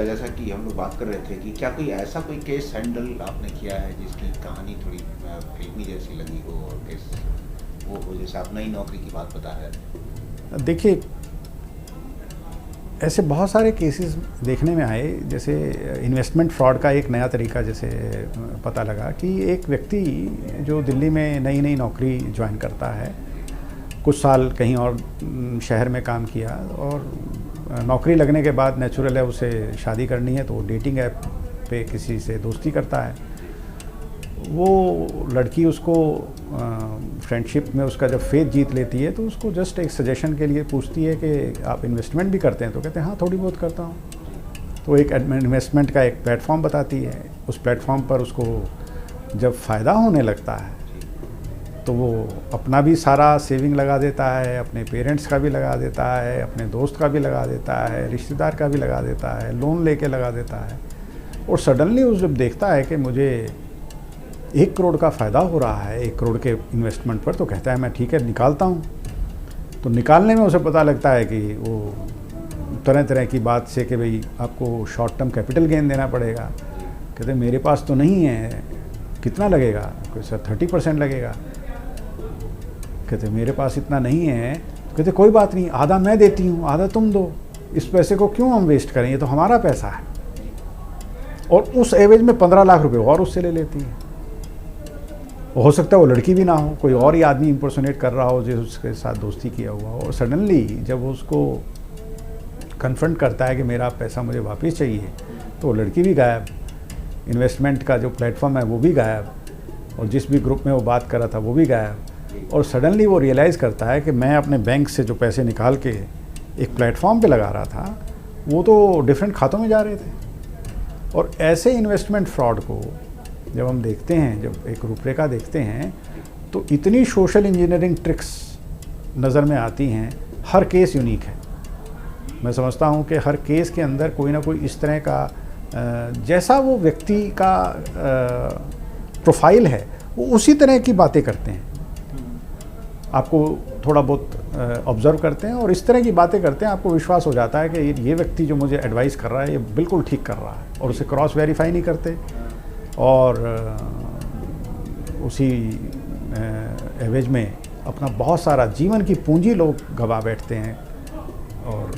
जैसा कि हम लोग बात कर रहे थे कि क्या कोई ऐसा कोई केस हैंडल आपने किया है जिसकी कहानी थोड़ी फिल्मी जैसी लगी हो और केस वो हो, जैसे आप नई नौकरी की बात बता रहे थे? देखिए, ऐसे बहुत सारे केसेस देखने में आए। जैसे इन्वेस्टमेंट फ्रॉड का एक नया तरीका जैसे पता लगा कि एक व्यक्ति जो दिल्ली में नई नई नौकरी ज्वाइन करता है, कुछ साल कहीं और शहर में काम किया और नौकरी लगने के बाद नेचुरल है उसे शादी करनी है, तो वो डेटिंग ऐप पे किसी से दोस्ती करता है। वो लड़की उसको फ्रेंडशिप में उसका जब फेथ जीत लेती है तो उसको जस्ट एक सजेशन के लिए पूछती है कि आप इन्वेस्टमेंट भी करते हैं? तो कहते हैं हाँ, थोड़ी बहुत करता हूँ। तो एक इन्वेस्टमेंट का एक प्लेटफॉर्म बताती है। उस प्लेटफॉर्म पर उसको जब फ़ायदा होने लगता है तो वो अपना भी सारा सेविंग लगा देता है, अपने पेरेंट्स का भी लगा देता है, अपने दोस्त का भी लगा देता है, रिश्तेदार का भी लगा देता है, लोन लेके लगा देता है। और सडनली उस जब देखता है कि मुझे 1 करोड़ का फ़ायदा हो रहा है 1 करोड़ के इन्वेस्टमेंट पर, तो कहता है मैं ठीक है निकालता हूँ। तो निकालने में उसे पता लगता है कि वो तरह तरह की बात से कि भाई आपको शॉर्ट टर्म कैपिटल गेन देना पड़ेगा। कहते मेरे पास तो नहीं है, कितना लगेगा? सर 30% लगेगा। कहते मेरे पास इतना नहीं है। कहते कोई बात नहीं, आधा मैं देती हूँ, आधा तुम दो। इस पैसे को क्यों हम वेस्ट करें, ये तो हमारा पैसा है। और उस एवज में 15 लाख रुपए और उससे ले लेती है। हो सकता है वो लड़की भी ना हो, कोई और ही आदमी इंपर्सोनेट कर रहा हो जो उसके साथ दोस्ती किया हुआ हो। और सडनली जब वो उसको कन्फ्रंट करता है कि मेरा पैसा मुझे वापस चाहिए, तो वो लड़की भी गायब, इन्वेस्टमेंट का जो प्लेटफॉर्म है वो भी गायब, और जिस भी ग्रुप में वो बात कर रहा था वो भी गायब। और सडनली वो रियलाइज़ करता है कि मैं अपने बैंक से जो पैसे निकाल के एक प्लेटफॉर्म पे लगा रहा था वो तो डिफरेंट खातों में जा रहे थे। और ऐसे इन्वेस्टमेंट फ्रॉड को जब हम देखते हैं, जब एक रूपरेखा देखते हैं, तो इतनी सोशल इंजीनियरिंग ट्रिक्स नज़र में आती हैं। हर केस यूनिक है। मैं समझता हूँ कि हर केस के अंदर कोई ना कोई इस तरह का जैसा वो व्यक्ति का प्रोफाइल है वो उसी तरह की बातें करते हैं। आपको थोड़ा बहुत ऑब्ज़र्व करते हैं और इस तरह की बातें करते हैं, आपको विश्वास हो जाता है कि ये व्यक्ति जो मुझे एडवाइस कर रहा है ये बिल्कुल ठीक कर रहा है, और उसे क्रॉस वेरीफाई नहीं करते। और उसी एवज में अपना बहुत सारा जीवन की पूंजी लोग गवा बैठते हैं। और